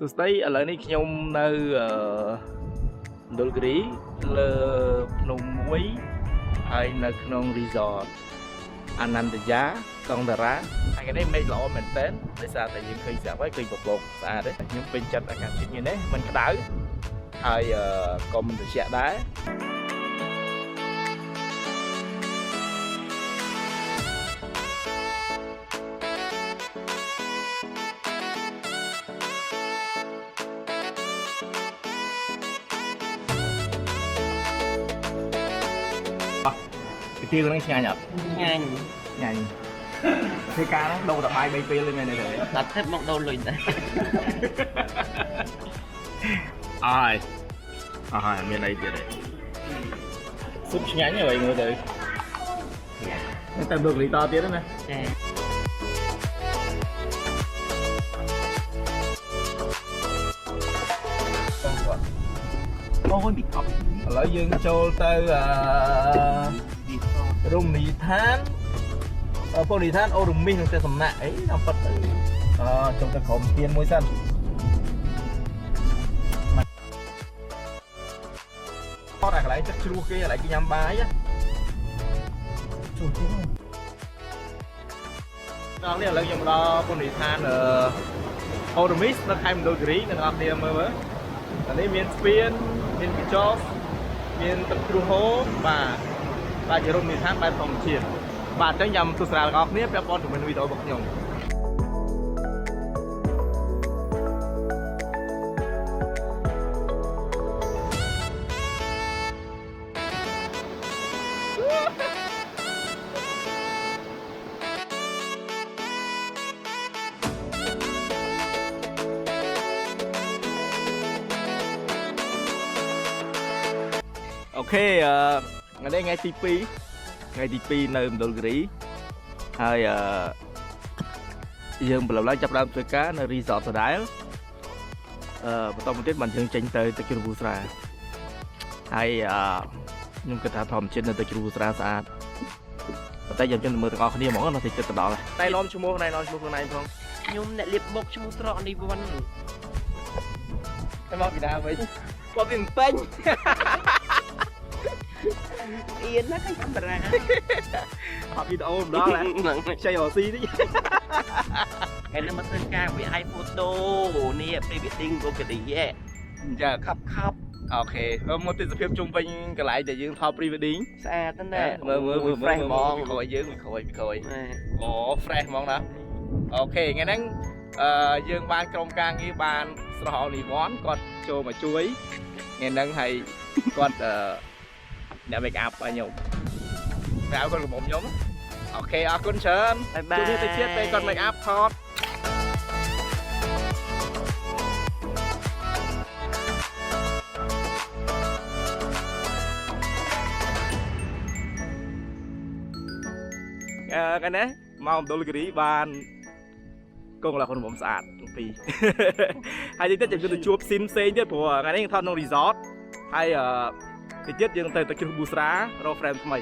សួស្តីឥឡូវនេះខ្ញុំនៅដុលហ្គ្រីលើភ្នំមួយហើយនៅក្នុង resort អានន្ទយាកងតារាថ្ងៃនេះមេឃល្អមែនទែនដោយសារតែយើងឃើញស្រាប់ហើយឃើញពពកស្អាតទេខ្ញុំពេញចិត្តអាកាសធាតុនេះមិនក្តៅហើយក៏មិនត្រជាក់ដែរទីហ្នឹងឆ្ងាញ់អត់ឆ្ងាញ់ធ្វើការហ្នឹងដូរតែបាយ3ពេលទេមែនទេដាក់ទឹកមកដូរលុយដែរអើយមានអីទៀតទេស៊ុបឆ្ងាញ់ហើយមើលទៅតែដូរលីតទៀតណាចាអូយមីកប់ឥឡូវយើងចូលទៅរមណីយដ្ឋានពលនីយដ្ឋានអូរមីសនឹងទៅសំណាក់អីតាមប៉ាត់ទៅចូលទៅក្រុមទៀនមួយសិនអត់តែកន្លែងទឹកជ្រោះគេកន្លែងគេញ៉ាំបាយជួជួដល់នេះឥឡូវខ្ញុំដល់ពលនីយដ្ឋានអូរមីសនៅខេត្តមណ្ឌលគិរីអ្នកនរគ្នាមើលអានេះមានស្ពានមានកញ្ចក់មានទឹកជ្រោះហូរបាទជារមណីយដ្ឋានបែបធម្មជាតិបាទអញ្ចឹងខ្ញុំទស្សនាដល់អ្នកពាក់ព័ន្ធជាមួយវីដេអូរបស់ខ្ញុំអូខេថ្ងៃទី2នៅមណ្ឌលគិរីហើយយើងបន្លំឡើងចាប់ដើមធ្វើការនៅ resort ដដែលបន្តមកទៀតបានយើងចេញទៅទឹកជ្រោះវូស្រាហើយខ្ញុំគិតថាធម្មជាតិនៅទឹកជ្រោះវូស្រាស្អាតប៉ុន្តែយើងចេញទៅមើលទាំងអស់គ្នាហ្មងនៅទីចិត្តទៅដល់ណៃឡំឈ្មោះខ្លួនឯងផងខ្ញុំអ្នកលៀបបុកឈ្មោះត្រកនេះវ័នតែមកពីណាវិញគាត់ពីពេញអៀនណាកាមេរ៉ាអត់វីដេអូម្ដងណាខ្ចីរស៊ីនេះហើយនឹងមកធ្វើការវាឲ្យហ្វូតូនេះ pre-wedding ក៏គេនិយាយចាខប់អូខេមកទស្សនភាពជុំវិញកន្លែងដែលយើងថត pre-wedding ស្អាតណាស់មើល fresh ហ្មងក្រោយយើងក្រោយអូ fresh ហ្មងណាអូខេថ្ងៃហ្នឹងយើងបានក្រុមការងារបានស្រស់អលីវ៉នគាត់ចូលមកជួយថ្ងៃហ្នឹងហើយគាត់អ្នក make up ឲ្យខ្ញុំតែឲ្យគាត់កំមុំខ្ញុំអូខេអរគុណច្រើនជួបគ្នាទៅទៀតពេលគាត់ make up ថតកាលណាមកមណ្ឌលគិរីបានកងឡាខ្លួនខ្ញុំស្អាតពីរហើយតិចទៀតយើងទៅជួបស៊ីនផ្សេងទៀតព្រោះថ្ងៃនេះថតក្នុង resort ហើយតិចទៀតយើងទៅជ្រោះប៊ូស្រារក frame ថ្មី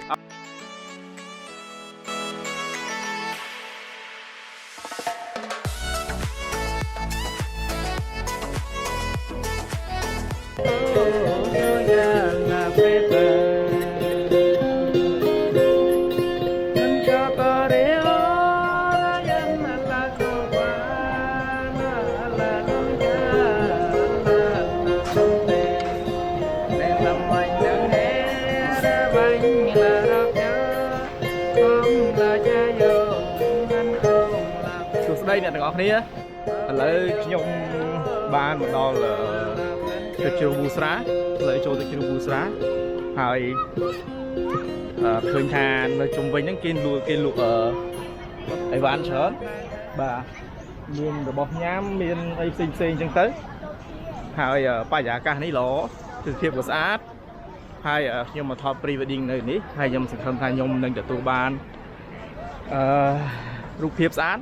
អ្នកទាំងអស់គ្នាឥឡូវខ្ញុំបានមកដល់ទឹកជ្រោះវូស្រាឥឡូវចូលទឹកជ្រោះវូស្រាហើយឃើញថានៅជុំវិញហ្នឹងគេលក់អីវ៉ាន់ច្រើនបាទមានរបស់ញ៉ាំមានអីផ្សេងអញ្ចឹងទៅហើយបរិយាកាសនេះល្អទិដ្ឋភាពក៏ស្អាតហើយខ្ញុំមកថត pre-wedding នៅនេះហើយខ្ញុំសង្ឃឹមថាខ្ញុំនឹងទទួលបានរូបភាពស្អាត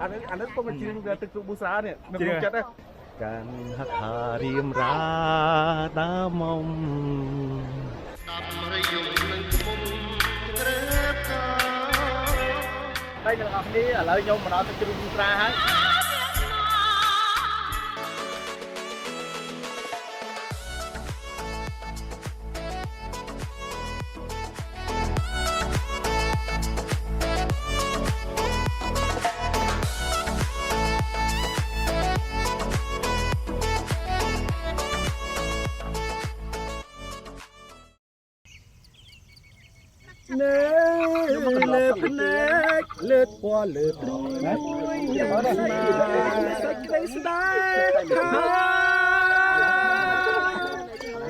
អានេះក៏មិនជឿទឹកជ្រោះប៊ូស្រានេះនៅក្នុងចិត្តការហថារៀមរាដើមមុំរយំនឹងមុំក្រែបកា đây là ngọc đi ở lại nhôm mà nó sẽ chung ra hết ភ្នែកលើកពណ៌លើព្រួយយ៉ាងស្នាសេចក្តីស្ដាយថា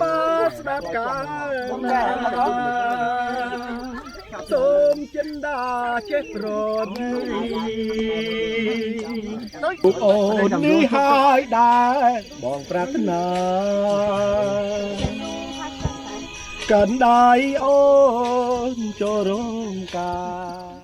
បើស្ដាប់ការណាសូមចិន្តាចេះប្រឌីពុកអូននេះហើយដែរបងប្រាថ្នាកាន់ដៃអូនចូលរងការ